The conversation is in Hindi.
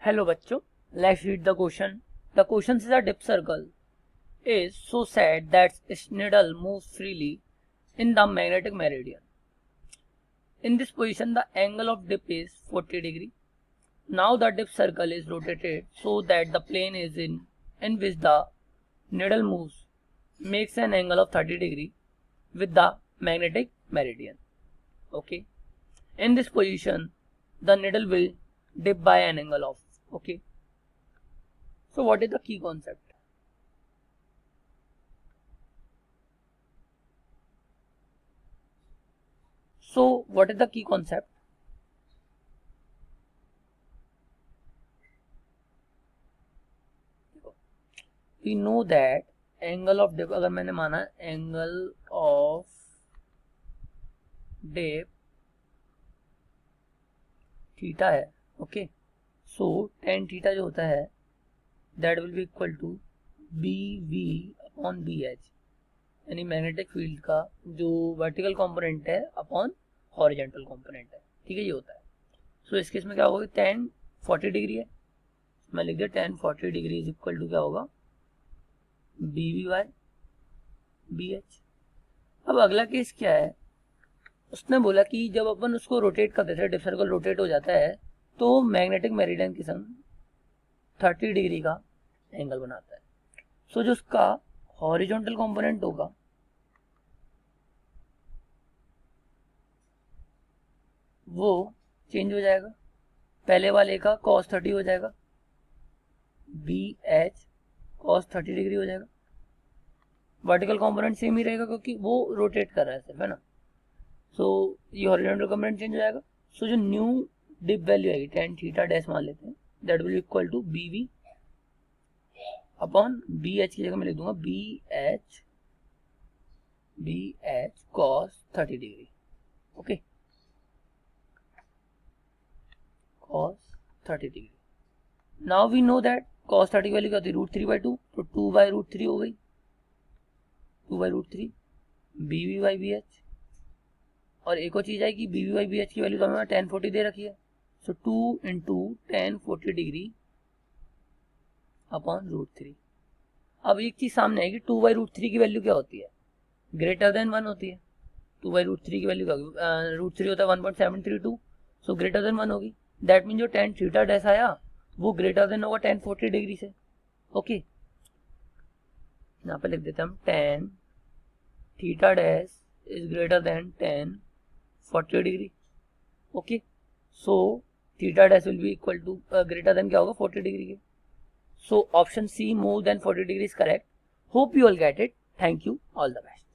Hello bachcho, let's read the question. The question says a dip circle is so set that its needle moves freely in the magnetic meridian. In this position, the angle of dip is 40 degree. Now the dip circle is rotated so that the plane is in which the needle moves makes an angle of 30 degree with the magnetic meridian. Okay. In this position, the needle will dip by an angle of. Okay. So what is the key concept? So what is the key concept? We know that angle of dip, अगर मैंने माना angle of dip थीटा है, ओके, सो tan थीटा जो होता है that will be equal to BV upon BH, यानी मैग्नेटिक फील्ड का जो वर्टिकल कंपोनेंट है अपॉन हॉरिजॉन्टल कंपोनेंट है, ठीक है, ये होता है. सो इस केस में क्या होगा, tan 40 डिग्री है, मैं लिख दिया tan 40 degree is equal to क्या होगा, BV बाय BH. अब अगला केस क्या है, उसने बोला कि जब अपन उसको रोटेट करते थे, डिप सर्कल रोटेट हो जाता है तो मैग्नेटिक मेरिडियन के संग 30 डिग्री का एंगल बनाता है. सो जो उसका हॉरिजॉन्टल कंपोनेंट होगा वो चेंज हो जाएगा, पहले वाले का cos 30 हो जाएगा, BH cos 30 डिग्री हो जाएगा. वर्टिकल कंपोनेंट सेम ही रहेगा क्योंकि वो रोटेट कर रहा है सिर्फ, है ना. सो ये हॉरिजॉन्टल कंपोनेंट चेंज हो जाएगा. सो जो न्यू डिप वैल्यू आएगी tan थीटा डैश मान लेते हैं, that will equal to BV upon BH की जगह मैं लिख दूंगा BH cos 30 degree. Okay, cos 30 degree. Now we know that cos 30 की वैल्यू क्या होती है, √3/2, तो 2/√3 हो गई, 2/√3 BV/BH. और एक और चीज है कि BV/BH की वैल्यू तो हमें tan 40 दे रखी है, सो 2 इंटू tan 40 डिग्री अपॉन √3. अब एक चीज सामने आएगी, 2/√3 की वैल्यू क्या होती है, ग्रेटर देन 1 होती है. 2/√3 की वैल्यू क्या होगी, √3 होता है 1.732, सो ग्रेटर देन 1 होगी. दैट मीन जो tan थीटा डैश आया वो ग्रेटर देन होगा tan 40 डिग्री से. ओके, यहाँ पे लिख देते हैं हम tan theta dash is greater than tan 40 degree. Okay, so theta dash will be equal to greater than क्या होगा 40 डिग्री के. So option C more than 40 degree is correct. Hope you all get it. Thank you, all the best.